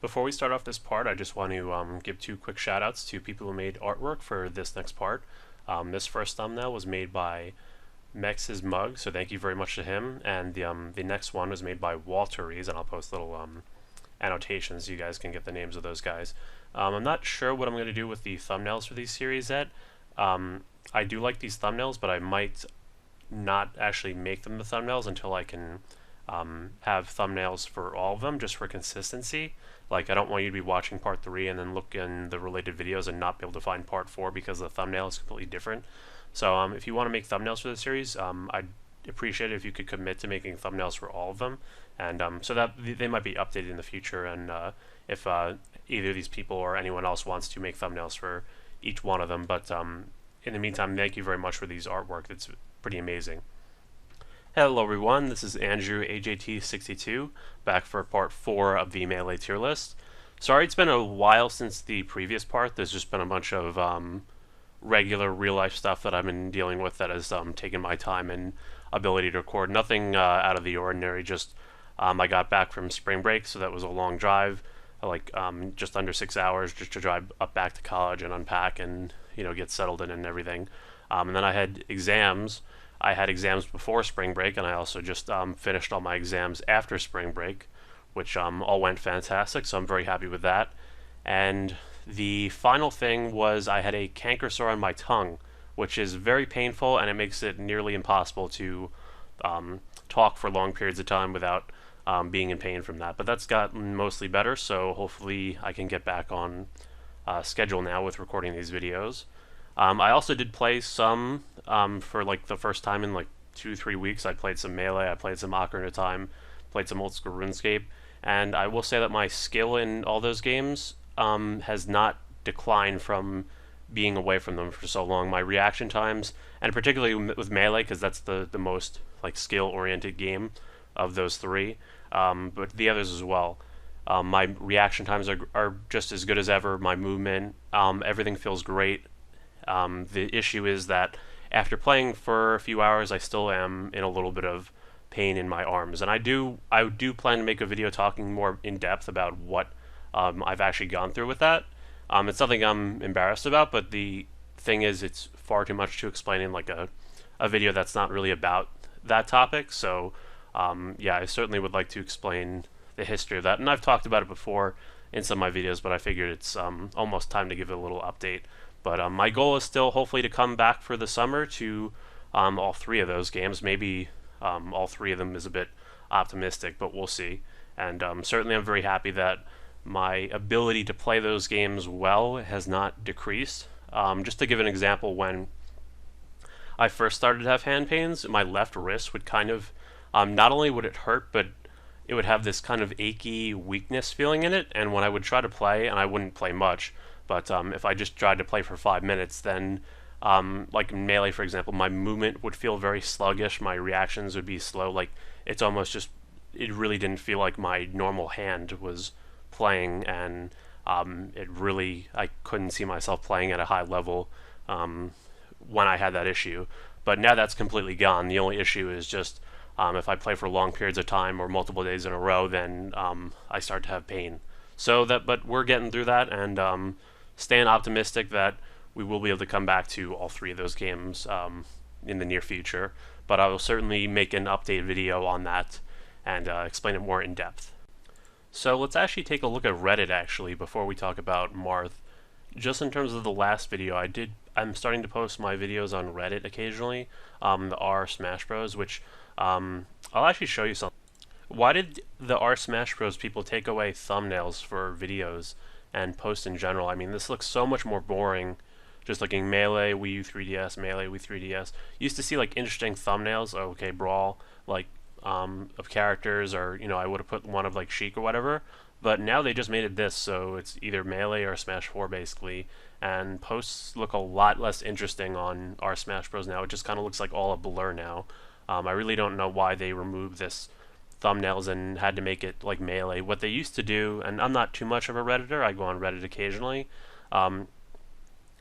Before we start off this part, I just want to give two quick shout outs to people who made artwork for this next part. This first thumbnail was made by Mex's Mug, so thank you very much to him. And the next one was made by Walter Rees, and I'll post little annotations so you guys can get the names of those guys. I'm not sure what I'm going to do with the thumbnails for these series yet. I do like these thumbnails, but I might not actually make them the thumbnails until I can have thumbnails for all of them, just for consistency. Like, I don't want you to be watching part 3 and then look in the related videos and not be able to find part 4 because the thumbnail is completely different. So if you want to make thumbnails for the series, I'd appreciate it if you could commit to making thumbnails for all of them, and so that they might be updated in the future. And if either of these people or anyone else wants to make thumbnails for each one of them, but in the meantime, thank you very much for these artwork. That's pretty amazing. Hello everyone, this is Andrew AJT62, back for part 4 of the Melee tier list. Sorry it's been a while since the previous part. There's just been a bunch of regular real-life stuff that I've been dealing with that has taken my time and ability to record. Nothing out of the ordinary, just I got back from spring break, so that was a long drive, like just under 6 hours just to drive up back to college and unpack and get settled in and everything. And then I had exams. I had exams before spring break, and I also just finished all my exams after spring break, which all went fantastic, so I'm very happy with that. And the final thing was I had a canker sore on my tongue, which is very painful, and it makes it nearly impossible to talk for long periods of time without being in pain from that. But that's gotten mostly better, so hopefully I can get back on schedule now with recording these videos. I also did play some for like the first time in like 2-3 weeks. I played some Melee, I played some Ocarina of Time, played some old school RuneScape, and I will say that my skill in all those games has not declined from being away from them for so long. My reaction times, and particularly with Melee, because that's the most like skill-oriented game of those three, but the others as well. My reaction times are just as good as ever. My movement, everything feels great. The issue is that after playing for a few hours, I still am in a little bit of pain in my arms, and I do plan to make a video talking more in depth about what I've actually gone through with that. It's something I'm embarrassed about, but the thing is, it's far too much to explain in like a video that's not really about that topic. So yeah, I certainly would like to explain the history of that, and I've talked about it before in some of my videos, but I figured it's almost time to give it a little update. But my goal is still hopefully to come back for the summer to all 3 of those games. Maybe all 3 of them is a bit optimistic, but we'll see. And certainly I'm very happy that my ability to play those games well has not decreased. Just to give an example, when I first started to have hand pains, my left wrist would kind of, not only would it hurt, but it would have this kind of achy weakness feeling in it, and when I would try to play, and I wouldn't play much, but if I just tried to play for 5 minutes, then like in Melee, for example, my movement would feel very sluggish, my reactions would be slow, like it's almost just, it really didn't feel like my normal hand was playing, and it really, I couldn't see myself playing at a high level when I had that issue. But now that's completely gone. The only issue is just if I play for long periods of time or multiple days in a row, then I start to have pain. So that, but we're getting through that, and staying optimistic that we will be able to come back to all 3 of those games in the near future. But I will certainly make an update video on that and explain it more in depth. So let's actually take a look at Reddit actually before we talk about Marth. Just in terms of the last video, I'm starting to post my videos on Reddit occasionally, the r Smash Bros, which I'll actually show you something. Why did the r Smash Bros people take away thumbnails for videos and post in general? I mean, this looks so much more boring. Just looking Melee, Wii U 3DS, Melee, Wii 3DS. Used to see like interesting thumbnails, okay, Brawl, like of characters, or I would have put one of like Sheik or whatever. But now they just made it this, so it's either Melee or Smash 4 basically, and posts look a lot less interesting on r Smash Bros now. It just kind of looks like all a blur now. I really don't know why they removed this thumbnails and had to make it like Melee. What they used to do, and I'm not too much of a Redditor, I go on Reddit occasionally,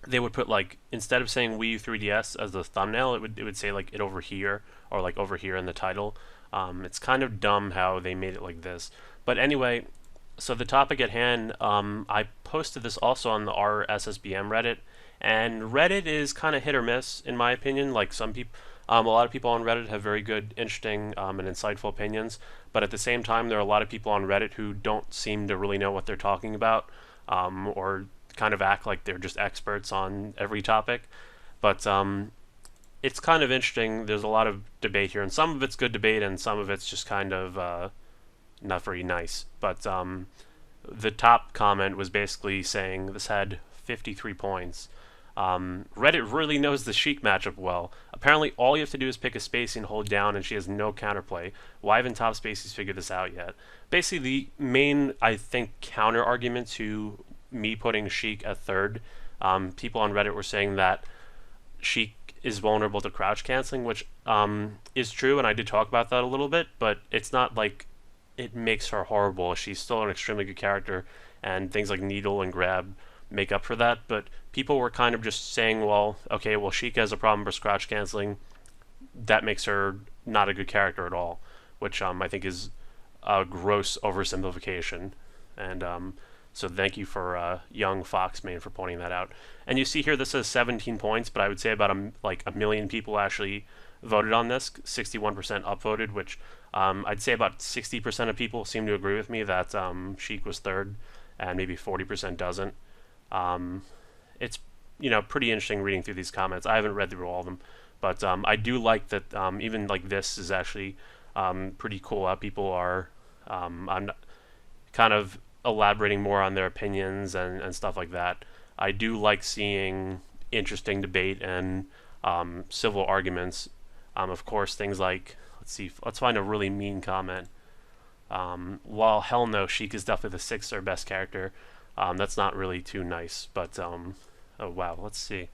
they would put like, instead of saying Wii U 3DS as the thumbnail, it would say like it over here, or like over here in the title. It's kind of dumb how they made it like this. But anyway, So the topic at hand, I posted this also on the RSSBM Reddit, and Reddit is kind of hit or miss in my opinion. Like some people, a lot of people on Reddit have very good, interesting, and insightful opinions, but at the same time, there are a lot of people on Reddit who don't seem to really know what they're talking about, or kind of act like they're just experts on every topic. But it's kind of interesting. There's a lot of debate here, and some of it's good debate, and some of it's just kind of not very nice. But the top comment was basically saying this had 53 points. Reddit really knows the Sheik matchup well. Apparently, all you have to do is pick a spacey and hold down, and she has no counterplay. Why haven't top spaceys figured this out yet? Basically, the main, I think, counter argument to me putting Sheik at third, people on Reddit were saying that Sheik is vulnerable to crouch canceling, which is true, and I did talk about that a little bit, but it's not like it makes her horrible. She's still an extremely good character, and things like Needle and Grab make up for that. But people were kind of just saying, well, okay, well, Sheik has a problem with crouch canceling. That makes her not a good character at all, which I think is a gross oversimplification. And so thank you for young Foxman for pointing that out. And you see here this says 17 points, but I would say about a million people actually voted on this, 61% upvoted, which I'd say about 60% of people seem to agree with me that Sheik was third, and maybe 40% doesn't. It's pretty interesting reading through these comments. I haven't read through all of them, but I do like that even like this is actually pretty cool how people are I'm kind of elaborating more on their opinions and stuff like that. I do like seeing interesting debate and civil arguments. Of course, things like let's find a really mean comment. While hell no, Sheik is definitely the sixth or best character. That's not really too nice, but oh wow, let's see.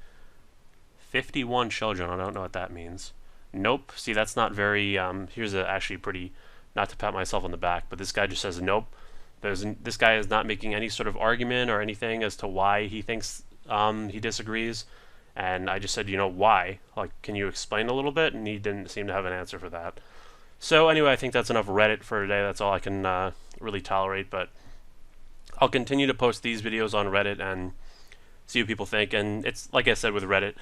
51 children. I don't know what that means. Nope. See, that's not very. Here's actually pretty. Not to pat myself on the back, but this guy just says nope. This guy is not making any sort of argument or anything as to why he thinks he disagrees. And I just said, why? Like, can you explain a little bit? And he didn't seem to have an answer for that. So anyway, I think that's enough Reddit for today. That's all I can really tolerate. But I'll continue to post these videos on Reddit and see what people think. And it's like I said with Reddit,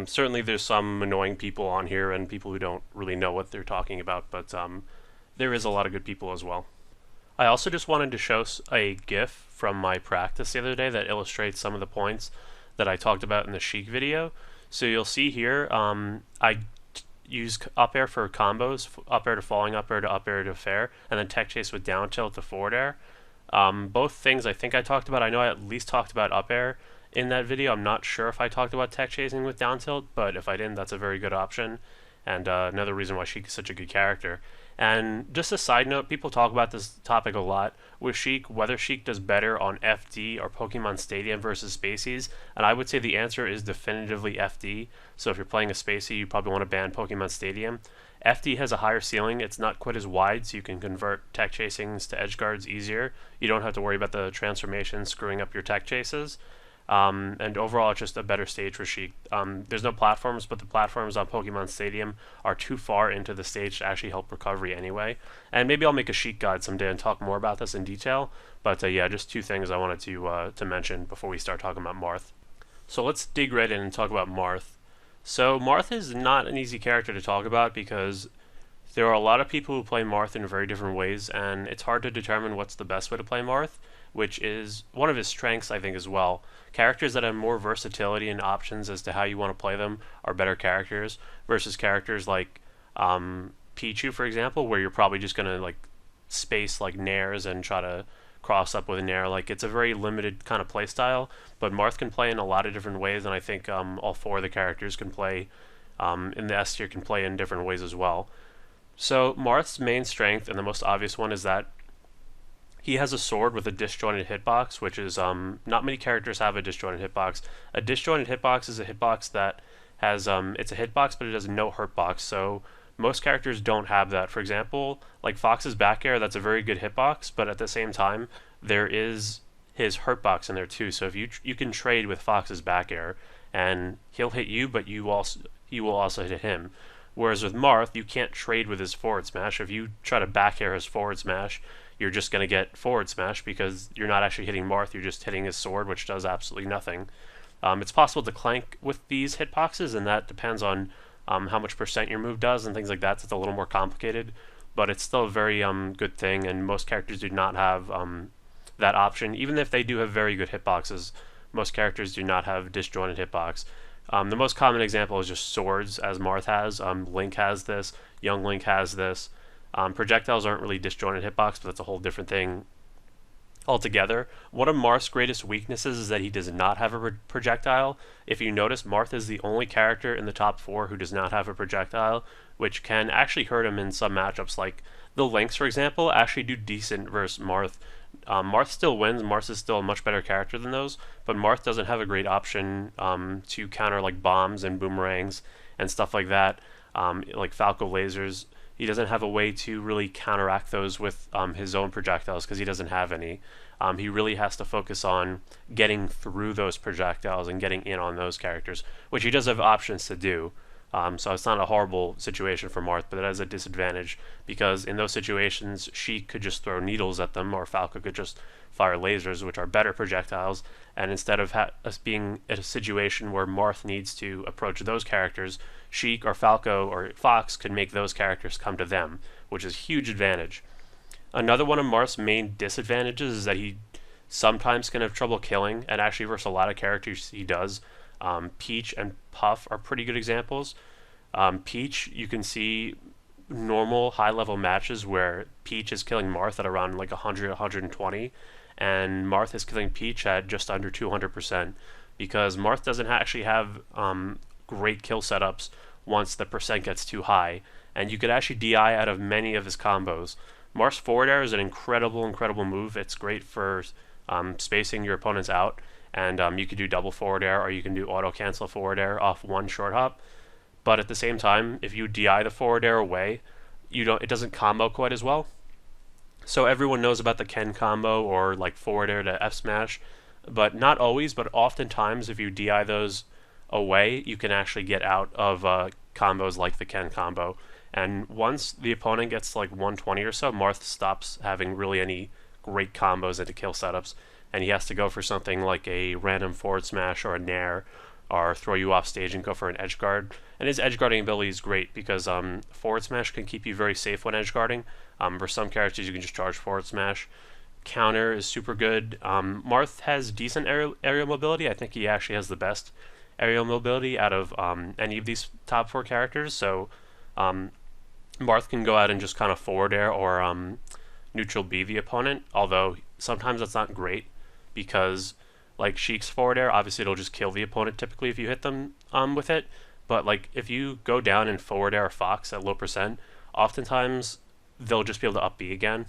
certainly there's some annoying people on here and people who don't really know what they're talking about. But there is a lot of good people as well. I also just wanted to show a GIF from my practice the other day that illustrates some of the points that I talked about in the Sheik video. So you'll see here, I use up air for combos, up air to falling, up air to fair, and then tech chase with down tilt to forward air. Both things I think I talked about. I know I at least talked about up air in that video. I'm not sure if I talked about tech chasing with down tilt, but if I didn't, that's a very good option. And another reason why Sheik is such a good character. And just a side note, people talk about this topic a lot with Sheik, whether Sheik does better on FD or Pokemon Stadium versus Spaceys, and I would say the answer is definitively FD. So if you're playing a Spacey, you probably want to ban Pokemon Stadium. FD has a higher ceiling, it's not quite as wide, so you can convert tech chasings to edge guards easier. You don't have to worry about the transformation screwing up your tech chases. And overall, it's just a better stage for Sheik. There's no platforms, but the platforms on Pokemon Stadium are too far into the stage to actually help recovery anyway. And maybe I'll make a Sheik guide someday and talk more about this in detail. But yeah, just two things I wanted to mention before we start talking about Marth. So let's dig right in and talk about Marth. So Marth is not an easy character to talk about because there are a lot of people who play Marth in very different ways, and it's hard to determine what's the best way to play Marth, which is one of his strengths, I think, as well. Characters that have more versatility and options as to how you want to play them are better characters versus characters like Pichu, for example, where you're probably just going to like space like Nairs and try to cross up with a Nair. Like, it's a very limited kind of play style, but Marth can play in a lot of different ways, and I think all four of the characters can play in the S tier can play in different ways as well. So Marth's main strength, and the most obvious one, is that he has a sword with a disjointed hitbox, which is not many characters have a disjointed hitbox. A disjointed hitbox is a hitbox that has it's a hitbox, but it has no hurtbox. So most characters don't have that. For example, like Fox's back air, that's a very good hitbox, but at the same time, there is his hurtbox in there too. So if you can trade with Fox's back air, and he'll hit you, but you will also hit him. Whereas with Marth, you can't trade with his forward smash. If you try to back air his forward smash, you're just going to get forward smash because you're not actually hitting Marth, you're just hitting his sword, which does absolutely nothing. It's possible to clank with these hitboxes, and that depends on how much percent your move does and things like that, so it's a little more complicated, but it's still a very good thing, and most characters do not have that option. Even if they do have very good hitboxes, most characters do not have disjointed hitbox. The most common example is just swords, as Marth has. Link has this, young Link has this. Projectiles aren't really disjointed hitbox, but that's a whole different thing altogether. One of Marth's greatest weaknesses is that he does not have a projectile. If you notice, Marth is the only character in the top 4 who does not have a projectile, which can actually hurt him in some matchups. Like the Lynx, for example, actually do decent versus Marth. Marth still wins. Marth is still a much better character than those, but Marth doesn't have a great option to counter like bombs and boomerangs and stuff like that, like Falco lasers. He doesn't have a way to really counteract those with his own projectiles because he doesn't have any. He really has to focus on getting through those projectiles and getting in on those characters, which he does have options to do. So it's not a horrible situation for Marth, but it has a disadvantage because in those situations, she could just throw needles at them, or Falco could just fire lasers, which are better projectiles. And instead of us being in a situation where Marth needs to approach those characters, Sheik or Falco or Fox could make those characters come to them, which is a huge advantage. Another one of Marth's main disadvantages is that he sometimes can have trouble killing, and actually versus a lot of characters he does. Peach and Puff are pretty good examples. Peach, you can see normal high-level matches where Peach is killing Marth at around like 100, 120, and Marth is killing Peach at just under 200%, because Marth doesn't actually have great kill setups once the percent gets too high, and you could actually DI out of many of his combos. Marth's forward air is an incredible move. It's great for spacing your opponents out, and you could do double forward air, or you can do auto cancel forward air off one short hop. But at the same time, if you DI the forward air away, it doesn't combo quite as well. So everyone knows about the Ken combo or like forward air to F smash, but not always, but oftentimes if you DI those away, you can actually get out of combos like the Ken combo. And once the opponent gets like 120 or so, Marth stops having really any great combos into kill setups, and he has to go for something like a random forward smash or a nair, or throw you off stage and go for an edge guard. And his edge guarding ability is great because forward smash can keep you very safe when edge guarding. For some characters, you can just charge forward smash. Counter is super good. Marth has decent aerial mobility. I think he actually has the best aerial mobility out of any of these top 4 characters. So Marth can go out and just kind of forward air or neutral B the opponent, although sometimes that's not great because like Sheik's forward air, obviously it'll just kill the opponent typically if you hit them with it, but like if you go down and forward air Fox at low percent, oftentimes they'll just be able to up B again.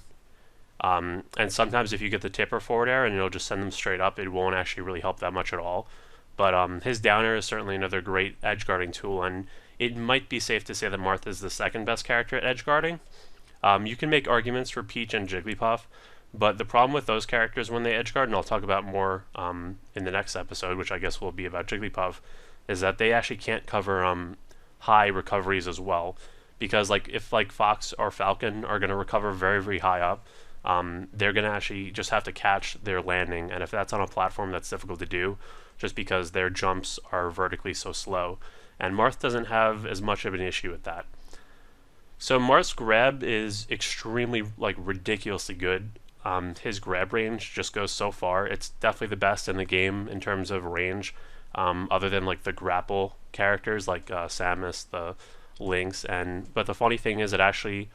And sometimes if you get the tipper forward air and it'll just send them straight up, it won't actually really help that much at all. But his down air is certainly another great edge guarding tool, and it might be safe to say that Marth is the second best character at edge guarding. You can make arguments for Peach and Jigglypuff, but the problem with those characters when they edge guard, and I'll talk about more in the next episode, which I guess will be about Jigglypuff, is that they actually can't cover high recoveries as well. Because like if like Fox or Falcon are going to recover very high up, they're going to actually just have to catch their landing, and if that's on a platform, that's difficult to do, just because their jumps are vertically so slow. And Marth doesn't have as much of an issue with that. So Marth's grab is extremely, like, ridiculously good. His grab range just goes so far. It's definitely the best in the game in terms of range, other than like the grapple characters like Samus, the Lynx, but the funny thing is that actually,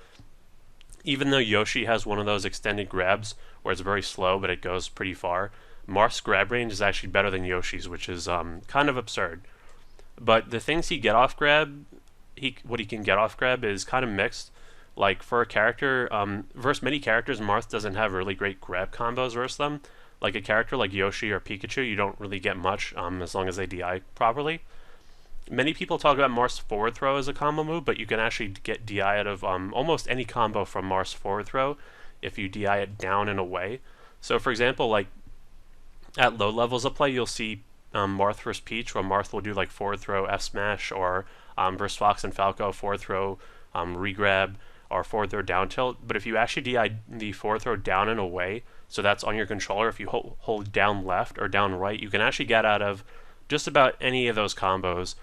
even though Yoshi has one of those extended grabs where it's very slow but it goes pretty far, Marth's grab range is actually better than Yoshi's, which is kind of absurd. But the things he get off grab, what he can get off grab is kind of mixed. Like for a character, versus many characters, Marth doesn't have really great grab combos versus them. Like a character like Yoshi or Pikachu, you don't really get much as long as they DI properly. Many people talk about Marth's forward throw as a combo move, but you can actually get DI out of almost any combo from Marth's forward throw if you DI it down and away. So for example, like at low levels of play, you'll see Marth versus Peach, where Marth will do like forward throw F smash, or versus Fox and Falco forward throw regrab, or forward throw down tilt, but if you actually DI the forward throw down and away, so that's on your controller, if you hold down left or down right, you can actually get out of just about any of those combos.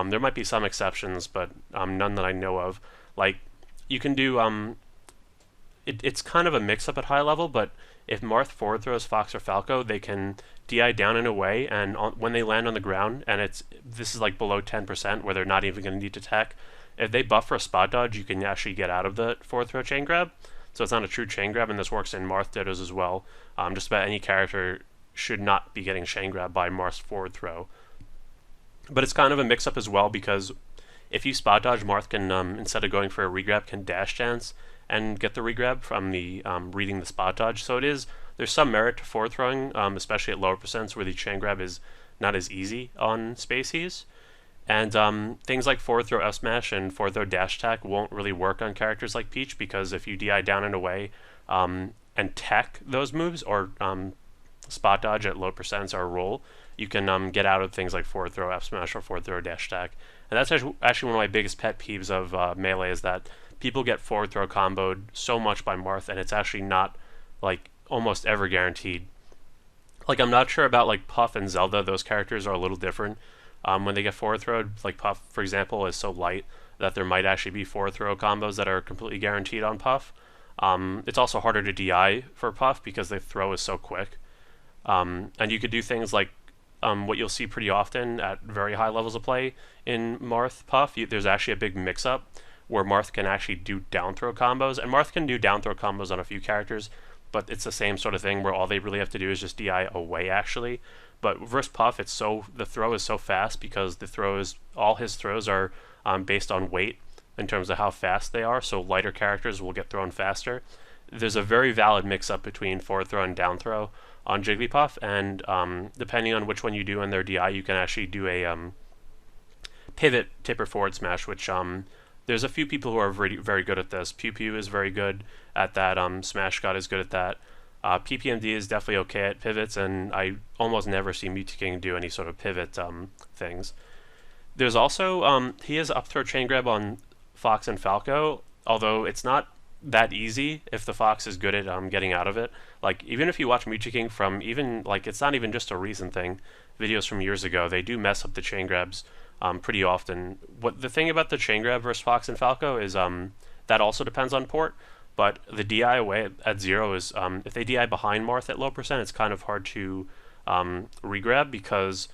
There might be some exceptions, but none that I know of. Like, you can do, it's kind of a mix-up at high level, but if Marth forward throws Fox or Falco, they can DI down and away, and when they land on the ground, and this is like below 10%, where they're not even going to need to tech, if they buff for a spot dodge, you can actually get out of the forward throw chain grab. So it's not a true chain grab, and this works in Marth dittos as well. Just about any character should not be getting chain grabbed by Marth's forward throw. But it's kind of a mix-up as well, because if you spot dodge, Marth can, instead of going for a regrab, can dash dance and get the regrab from the reading the spot dodge. So there's some merit to forward throwing, especially at lower percents where the chain grab is not as easy on spacies. And things like forward throw F smash and forward throw dash attack won't really work on characters like Peach, because if you DI down and away and tech those moves, or spot dodge at low percents or roll, you can get out of things like forward throw F smash or forward throw dash attack. And that's actually one of my biggest pet peeves of Melee, is that people get forward throw comboed so much by Marth, and it's actually not like almost ever guaranteed. Like, I'm not sure about like Puff and Zelda; those characters are a little different. When they get forward throwed, like Puff, for example, is so light that there might actually be forward throw combos that are completely guaranteed on Puff. It's also harder to DI for Puff because the throw is so quick. And you could do things like what you'll see pretty often at very high levels of play in Marth Puff. There's actually a big mix-up where Marth can actually do down throw combos, and Marth can do down throw combos on a few characters, but it's the same sort of thing where all they really have to do is just DI away, actually. But versus Puff, the throw is so fast, because all his throws are based on weight in terms of how fast they are, so lighter characters will get thrown faster. There's a very valid mix-up between forward throw and down throw on Jigglypuff, and depending on which one you do in their DI, you can actually do a pivot tipper forward smash, which there's a few people who are very, very good at this. Pew Pew is very good at that. Smash God is good at that. PPMD is definitely okay at pivots, and I almost never see Mew2King do any sort of pivot things. There's also, he has up throw chain grab on Fox and Falco, although it's not that easy if the Fox is good at getting out of it. Like, even if you watch Mew2King from it's not even just a recent thing, videos from years ago, they do mess up the chain grabs pretty often. The thing about the chain grab versus Fox and Falco is that also depends on port, but the DI away at 0 is, if they DI behind Marth at low percent, it's kind of hard to regrab, because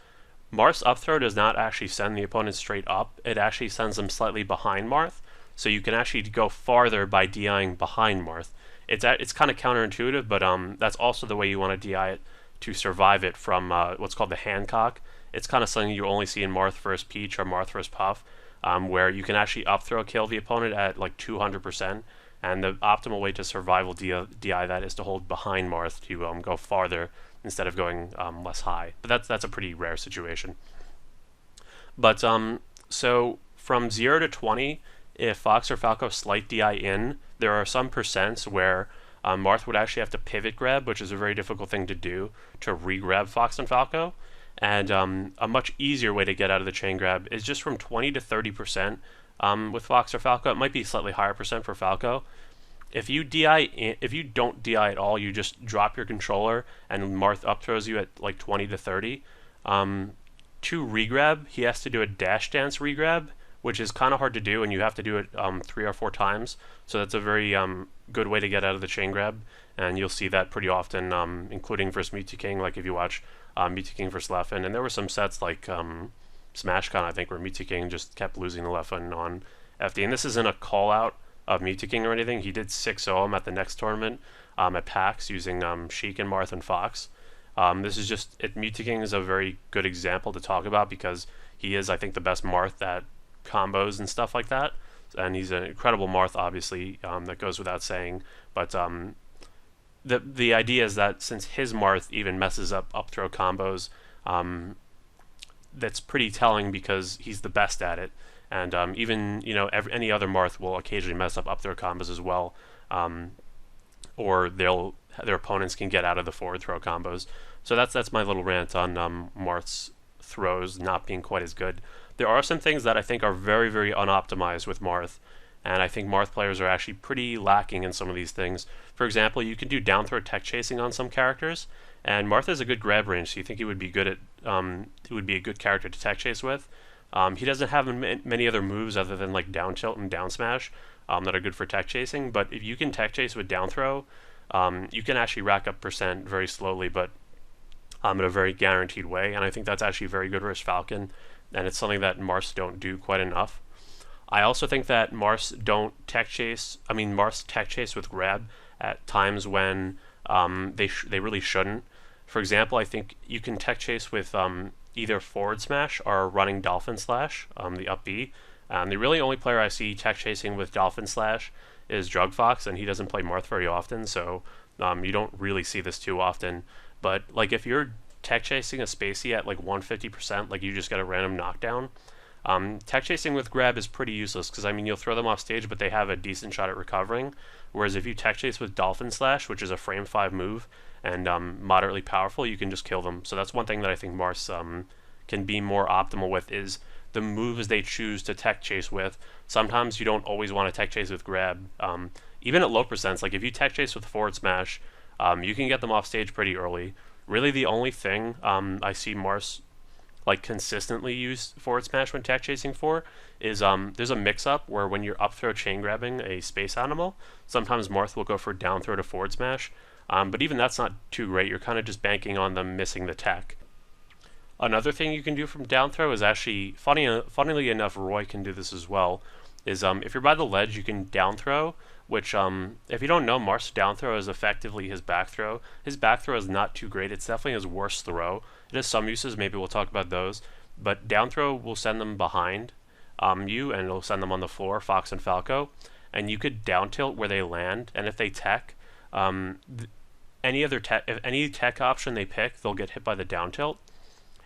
Marth's up throw does not actually send the opponent straight up, it actually sends them slightly behind Marth, so you can actually go farther by DIing behind Marth. It's kind of counterintuitive, but that's also the way you want to DI it to survive it from what's called the Hancock. It's kind of something you only see in Marth vs Peach or Marth vs Puff, where you can actually up throw kill the opponent at like 200%, and the optimal way to survival DI that is to hold behind Marth to go farther instead of going less high. But that's a pretty rare situation. But so from 0 to 20, if Fox or Falco slight DI in, there are some percents where Marth would actually have to pivot grab, which is a very difficult thing to do, to re-grab Fox and Falco. And a much easier way to get out of the chain grab is just from 20 to 30% with Fox or Falco. It might be slightly higher percent for Falco. If you don't DI at all, you just drop your controller and Marth up throws you at like 20 to 30. To regrab, he has to do a dash dance regrab, which is kind of hard to do, and you have to do it 3 or 4 times. So that's a very good way to get out of the chain grab, and you'll see that pretty often, including versus Mew2King, like if you watch Mew2King versus Leffen. And there were some sets like SmashCon, I think, where Mew2King just kept losing the Leffen on FD. And this isn't a call-out of Mew2King or anything. He did 6-0 him at the next tournament at PAX using Sheik and Marth and Fox. This is just, Mew2King is a very good example to talk about, because he is, I think, the best Marth at combos and stuff like that, and he's an incredible Marth, obviously, that goes without saying, but the idea is that since his Marth even messes up throw combos, that's pretty telling, because he's the best at it, and even any other Marth will occasionally mess up throw combos as well, or their opponents can get out of the forward throw combos. So that's my little rant on Marth's throws not being quite as good. There are some things that I think are very, very unoptimized with Marth, and I think Marth players are actually pretty lacking in some of these things. For example, you can do down throw tech chasing on some characters, and Marth has a good grab range, so you think he would be good at he would be a good character to tech chase with. He doesn't have many other moves other than like down tilt and down smash that are good for tech chasing, but if you can tech chase with down throw, you can actually rack up percent very slowly, but in a very guaranteed way, and I think that's actually very good versus Falcon, and it's something that Marths don't do quite enough. I also think that Marths don't tech chase. I mean, Marths tech chase with grab at times when they really shouldn't. For example, I think you can tech chase with either forward smash or running dolphin slash, the up B. The really only player I see tech chasing with dolphin slash is Drugfox, and he doesn't play Marth very often, so you don't really see this too often. But like if you're tech chasing a Spacey at like 150%, like you just get a random knockdown, tech chasing with grab is pretty useless because I mean you'll throw them off stage, but they have a decent shot at recovering. Whereas if you tech chase with Dolphin Slash, which is a frame 5 move and moderately powerful, you can just kill them. So that's one thing that I think Marths can be more optimal with is the moves they choose to tech chase with. Sometimes you don't always want to tech chase with grab. Even at low percents, like if you tech chase with forward smash, you can get them off stage pretty early. Really the only thing I see Marths like consistently use forward smash when tech chasing for is there's a mix-up where when you're up throw chain grabbing a space animal, sometimes Marth will go for down throw to forward smash, but even that's not too great. You're kind of just banking on them missing the tech. Another thing you can do from down throw is actually, funnily enough, Roy can do this as well, is if you're by the ledge, you can down throw, which if you don't know, Marth's down throw is effectively his back throw. His back throw is not too great. It's definitely his worst throw. It has some uses, maybe we'll talk about those, but down throw will send them behind you, and it'll send them on the floor, Fox and Falco, and you could down tilt where they land, and if they tech, if any tech option they pick, they'll get hit by the down tilt,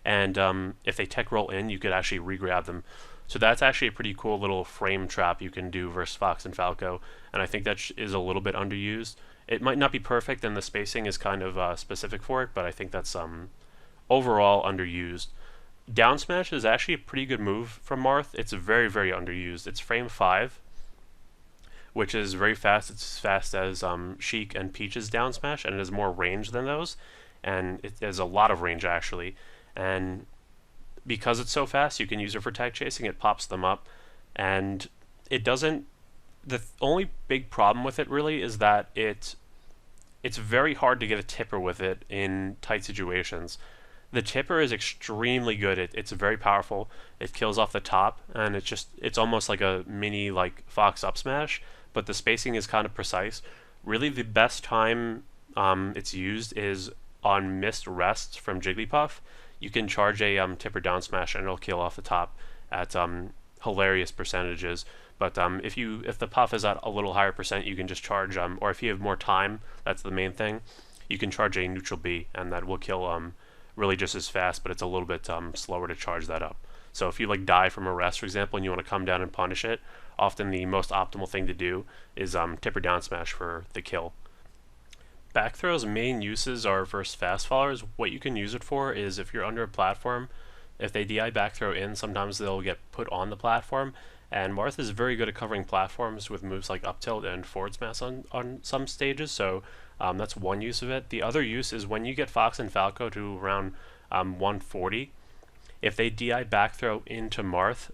and if they tech roll in, you could actually re-grab them. So that's actually a pretty cool little frame trap you can do versus Fox and Falco, and I think that is a little bit underused. It might not be perfect, and the spacing is kind of specific for it, but I think that's overall underused. Down smash is actually a pretty good move from Marth. It's very, very underused. It's frame 5, which is very fast. It's as fast as Sheik and Peach's down smash, and it has more range than those, and it has a lot of range actually. And because it's so fast, you can use it for tech chasing. It pops them up, and it doesn't. The only big problem with it really is that it's very hard to get a tipper with it in tight situations. The tipper is extremely good. It's very powerful. It kills off the top, and it's almost like a mini like Fox up smash, but the spacing is kind of precise. Really, the best time it's used is on missed rests from Jigglypuff. You can charge a tipper down smash, and it'll kill off the top at hilarious percentages. But if the puff is at a little higher percent, you can just charge, or if you have more time, that's the main thing, you can charge a neutral B, and that will kill really just as fast, but it's a little bit slower to charge that up. So if you like die from a rest, for example, and you want to come down and punish it, often the most optimal thing to do is tipper down smash for the kill. Back throw's main uses are versus fast followers. What you can use it for is if you're under a platform, if they DI back throw in, sometimes they'll get put on the platform, and Marth is very good at covering platforms with moves like up tilt and forward smash on some stages, so that's one use of it. The other use is when you get Fox and Falco to around 140, if they DI back throw into Marth,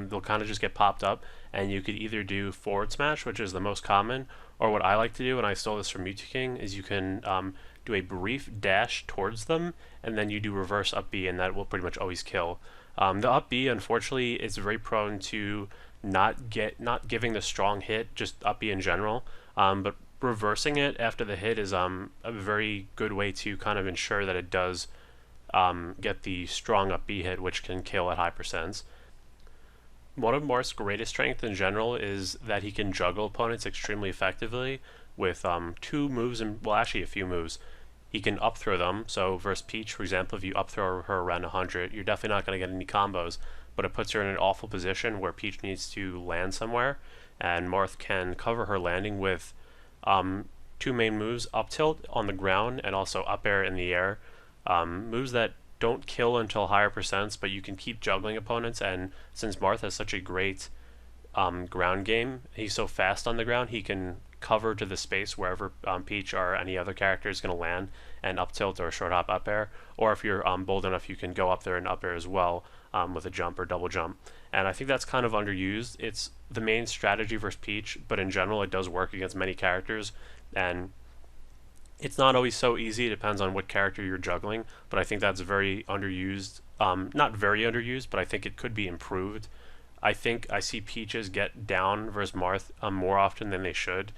they'll kind of just get popped up, and you could either do forward smash, which is the most common, or what I like to do, and I stole this from Mewtwo King, is you can do a brief dash towards them, and then you do reverse up B, and that will pretty much always kill. The up B, unfortunately, is very prone to not giving the strong hit, just up B in general, but reversing it after the hit is a very good way to kind of ensure that it does get the strong up B hit, which can kill at high percents. One of Marth's greatest strength in general is that he can juggle opponents extremely effectively with two moves, and well, actually a few moves. He can up throw them, so versus Peach, for example, if you up throw her around 100, you're definitely not going to get any combos, but it puts her in an awful position where Peach needs to land somewhere, and Marth can cover her landing with two main moves, up tilt on the ground and also up air in the air. Moves that don't kill until higher percents, but you can keep juggling opponents, and since Marth has such a great ground game. He's so fast on the ground, he can cover to the space wherever Peach or any other character is going to land and up tilt or short hop up air. Or if you're bold enough, you can go up there and up air as well with a jump or double jump. And I think that's kind of underused. It's the main strategy versus Peach, but in general, it does work against many characters. And it's not always so easy. It depends on what character you're juggling, but I think that's very underused. Not very underused, but I think it could be improved. I think I see Peaches get down versus Marth more often than they should,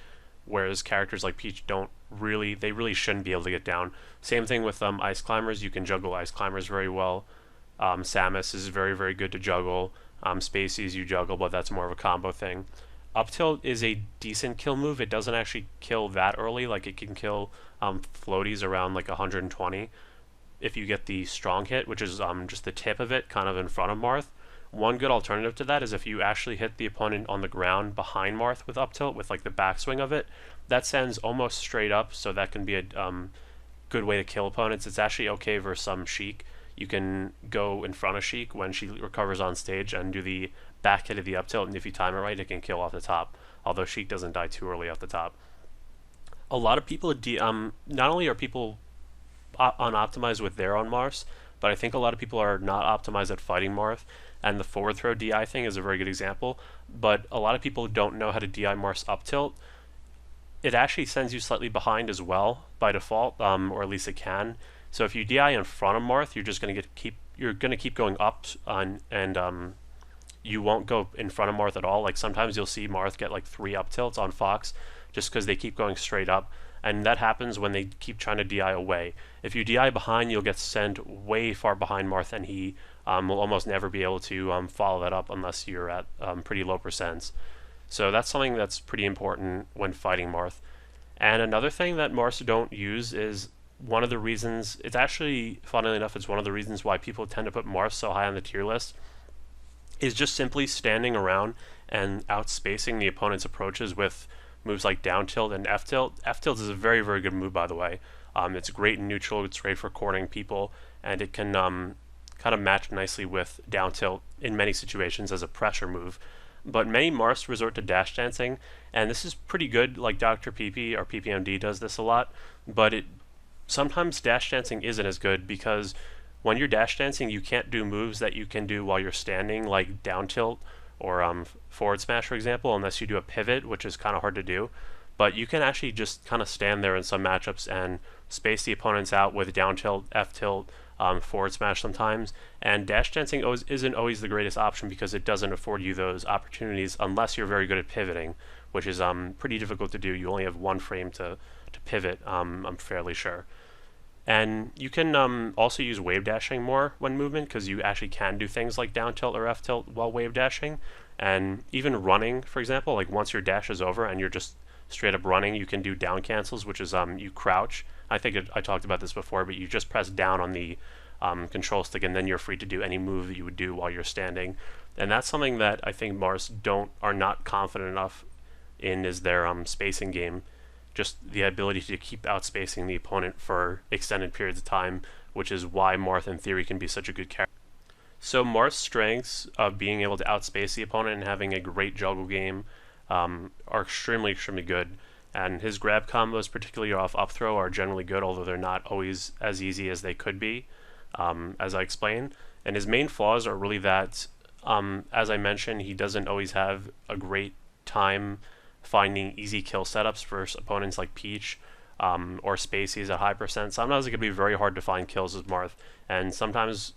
whereas characters like Peach they really shouldn't be able to get down. Same thing with Ice Climbers. You can juggle Ice Climbers very well. Samus is very, very good to juggle. Spaceys you juggle, but that's more of a combo thing. Up tilt is a decent kill move. It doesn't actually kill that early. Like, it can kill floaties around like 120 if you get the strong hit, which is just the tip of it kind of in front of Marth. One good alternative to that is if you actually hit the opponent on the ground behind Marth with up tilt, with like the backswing of it, that sends almost straight up, so that can be a good way to kill opponents. It's actually okay versus Sheik. You can go in front of Sheik when she recovers on stage and do the back hit of the up tilt, and if you time it right, it can kill off the top, although Sheik doesn't die too early off the top. A lot of people, not only are people unoptimized with their own Marths, but I think a lot of people are not optimized at fighting Marth, and the forward throw DI thing is a very good example, but a lot of people don't know how to DI Marth's up tilt. It actually sends you slightly behind as well by default, or at least it can. So if you DI in front of Marth, you're just going to keep going up, and you won't go in front of Marth at all. Like, sometimes you'll see Marth get like 3 up tilts on Fox just because they keep going straight up, and that happens when they keep trying to DI away. If you DI behind, you'll get sent way far behind Marth, and he will almost never be able to follow that up unless you're at pretty low percents. So that's something that's pretty important when fighting Marth. And another thing that Marths don't use is one of the reasons, it's actually, funnily enough, it's one of the reasons why people tend to put Marth so high on the tier list, is just simply standing around and outspacing the opponent's approaches with moves like down tilt and F tilt. F tilt is a very, very good move, by the way. It's great in neutral, it's great for cornering people, and it can kind of match nicely with down tilt in many situations as a pressure move. But many Marths resort to dash dancing, and this is pretty good. Like Dr. PP or PPMD does this a lot, but sometimes dash dancing isn't as good, because when you're dash dancing, you can't do moves that you can do while you're standing, like down tilt or forward smash, for example, unless you do a pivot, which is kind of hard to do. But you can actually just kind of stand there in some matchups and space the opponents out with down tilt, F tilt, forward smash sometimes. And dash dancing isn't always the greatest option, because it doesn't afford you those opportunities unless you're very good at pivoting, which is pretty difficult to do. You only have one frame to pivot, I'm fairly sure. And you can also use wave dashing more when movement, because you actually can do things like down tilt or F tilt while wave dashing. And even running, for example, like once your dash is over and you're just straight up running, you can do down cancels, which is you crouch. I think I talked about this before, but you just press down on the control stick, and then you're free to do any move that you would do while you're standing. And that's something that I think Marths are not confident enough in, is their spacing game. Just the ability to keep outspacing the opponent for extended periods of time, which is why Marth in theory can be such a good character. So Marth's strengths of being able to outspace the opponent and having a great juggle game are extremely, extremely good. And his grab combos, particularly off up throw, are generally good, although they're not always as easy as they could be, as I explained. And his main flaws are really that, as I mentioned, he doesn't always have a great time finding easy kill setups for opponents like Peach or Spaceys at high percent. Sometimes it can be very hard to find kills with Marth, and sometimes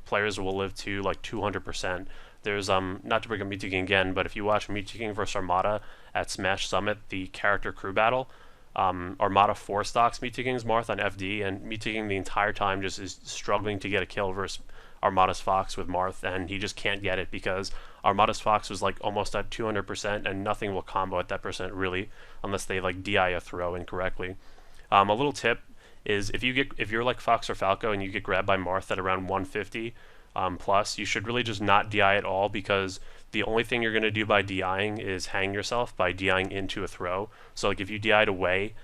players will live to like 200%. There's not to bring up Mewtwo King again, but if you watch Mewtwo King vs Armada at Smash Summit, the character crew battle, Armada 4 stocks Mewtwo King's Marth on FD, and Mewtwo King the entire time just is struggling to get a kill versus Armada's Fox with Marth, and he just can't get it because Armada's Fox was like almost at 200%, and nothing will combo at that percent really, unless they like DI a throw incorrectly. A little tip is if you're like Fox or Falco and you get grabbed by Marth at around 150 plus, you should really just not DI at all, because the only thing you're going to do by DIing is hang yourself by DIing into a throw. So like if you DI'd away,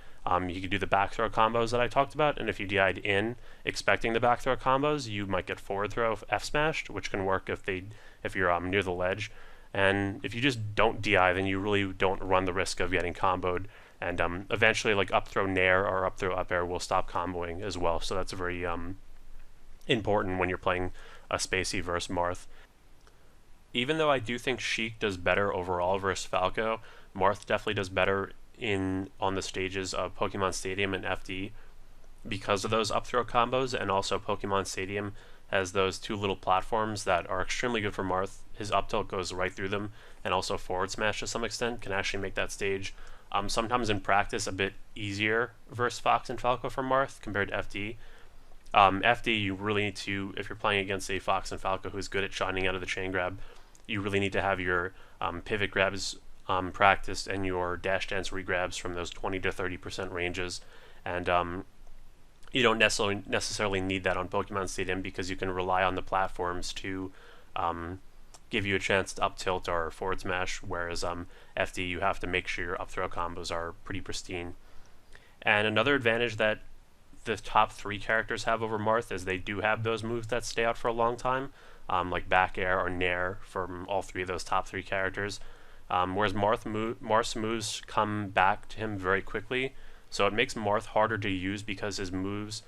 you could do the back throw combos that I talked about, and if you DI'd in expecting the back throw combos, you might get forward throw F smashed, which can work if you're near the ledge. And if you just don't DI, then you really don't run the risk of getting comboed. And eventually, like up throw nair or up throw up air will stop comboing as well. So that's very important when you're playing a spacey versus Marth. Even though I do think Sheik does better overall versus Falco, Marth definitely does better on the stages of Pokemon Stadium and FD because of those up throw combos, and also Pokemon Stadium has those two little platforms that are extremely good for Marth. His up tilt goes right through them, and also forward smash to some extent can actually make that stage sometimes in practice a bit easier versus Fox and Falco for Marth compared to FD. FD, you really need to, if you're playing against a Fox and Falco who's good at shining out of the chain grab, you really need to have your pivot grabs practiced and your dash dance regrabs from those 20 to 30% ranges. And you don't necessarily need that on Pokemon Stadium because you can rely on the platforms to give you a chance to up tilt or forward smash, whereas FD, you have to make sure your up throw combos are pretty pristine. And another advantage that the top 3 characters have over Marth is they do have those moves that stay out for a long time, like back air or nair from all 3 of those top 3 characters. Whereas Marth's moves come back to him very quickly, so it makes Marth harder to use because his moves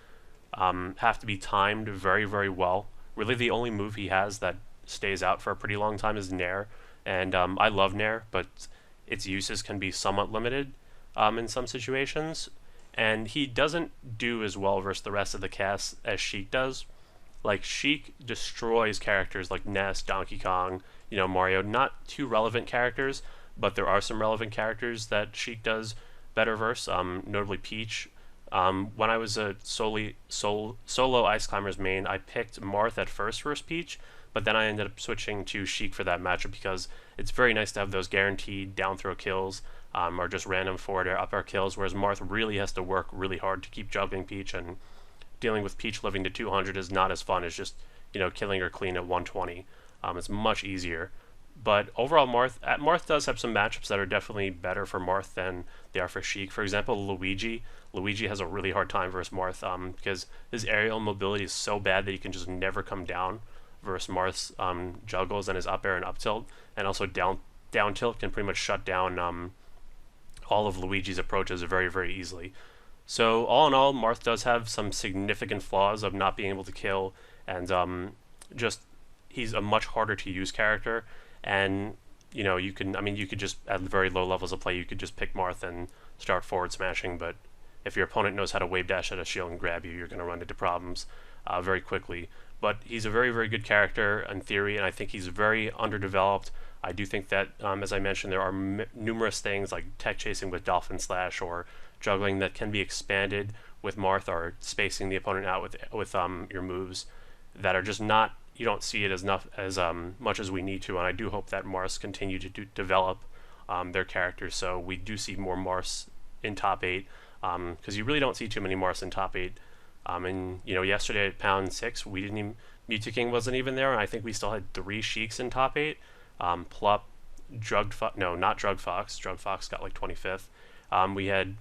have to be timed very, very well. Really, the only move he has that stays out for a pretty long time is nair, and I love nair, but its uses can be somewhat limited in some situations. And he doesn't do as well versus the rest of the cast as Sheik does. Like, Sheik destroys characters like Ness, Donkey Kong, Mario. Not too relevant characters, but there are some relevant characters that Sheik does better versus, notably Peach. When I was a solo Ice Climbers main, I picked Marth at first versus Peach, but then I ended up switching to Sheik for that matchup because it's very nice to have those guaranteed down throw kills, or just random forward air, up air kills, whereas Marth really has to work really hard to keep juggling Peach, and dealing with Peach living to 200 is not as fun as just, killing her clean at 120. It's much easier. But overall, Marth does have some matchups that are definitely better for Marth than they are for Sheik. For example, Luigi. Luigi has a really hard time versus Marth because his aerial mobility is so bad that he can just never come down versus Marth's juggles and his up air and up tilt. And also down tilt can pretty much shut down all of Luigi's approaches very, very easily. So all in all, Marth does have some significant flaws of not being able to kill, and just he's a much harder to use character. And you could just, at very low levels of play, you could just pick Marth and start forward smashing, but if your opponent knows how to wave dash at a shield and grab you, you're going to run into problems very quickly. But he's a very, very good character in theory, and I think he's very underdeveloped. I do think that, as I mentioned, there are numerous things like tech chasing with Dolphin Slash or juggling that can be expanded with Marth, or spacing the opponent out with your moves that are just not, you don't see it as much as we need to. And I do hope that Marths continue to develop their characters, so we do see more Marths in top 8, because you really don't see too many Marths in top 8. And yesterday at pound 6, we didn't even, Mewtwo wasn't even there, and I think we still had 3 Sheiks in top 8. Plup, not Drug Fox. Drug Fox got like 25th. We had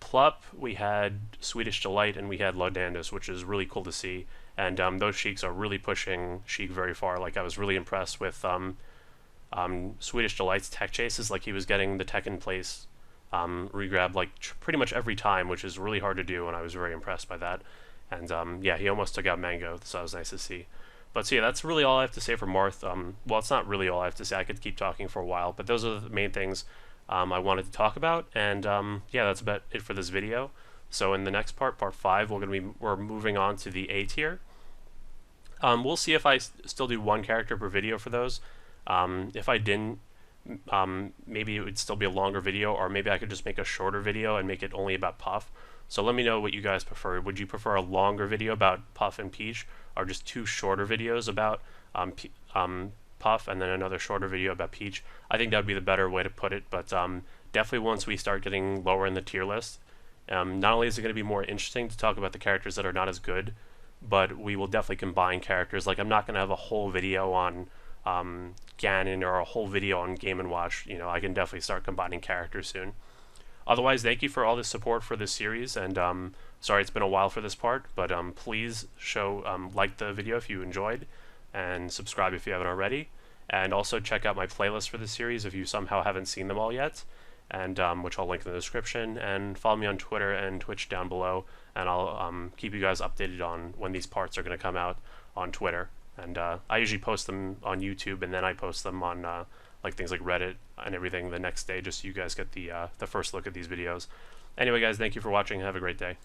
Plup, we had Swedish Delight, and we had Lodandus, which is really cool to see. And those Sheiks are really pushing Sheik very far. Like, I was really impressed with Swedish Delight's tech chases. Like, he was getting the tech in place regrab like pretty much every time, which is really hard to do, and I was very impressed by that. And yeah, he almost took out Mango, so that was nice to see. But so yeah, that's really all I have to say for Marth. Well, it's not really all I have to say. I could keep talking for a while, but those are the main things I wanted to talk about. And yeah, that's about it for this video. So in the next part 5, we're moving on to the A tier. We'll see if I still do 1 character per video for those. If I didn't, maybe it would still be a longer video, or maybe I could just make a shorter video and make it only about Puff. So let me know what you guys prefer. Would you prefer a longer video about Puff and Peach, or just 2 shorter videos about Puff and then another shorter video about Peach? I think that would be the better way to put it, but definitely once we start getting lower in the tier list, not only is it going to be more interesting to talk about the characters that are not as good, but we will definitely combine characters. Like, I'm not going to have a whole video on Ganon or a whole video on Game & Watch. I can definitely start combining characters soon. Otherwise, thank you for all the support for this series, and sorry it's been a while for this part, but please like the video if you enjoyed, and subscribe if you haven't already. And also check out my playlist for the series if you somehow haven't seen them all yet, and which I'll link in the description. And follow me on Twitter and Twitch down below, and I'll keep you guys updated on when these parts are going to come out on Twitter. And I usually post them on YouTube, and then I post them on like things like Reddit and everything the next day, just so you guys get the first look at these videos. Anyway, guys, thank you for watching. Have a great day.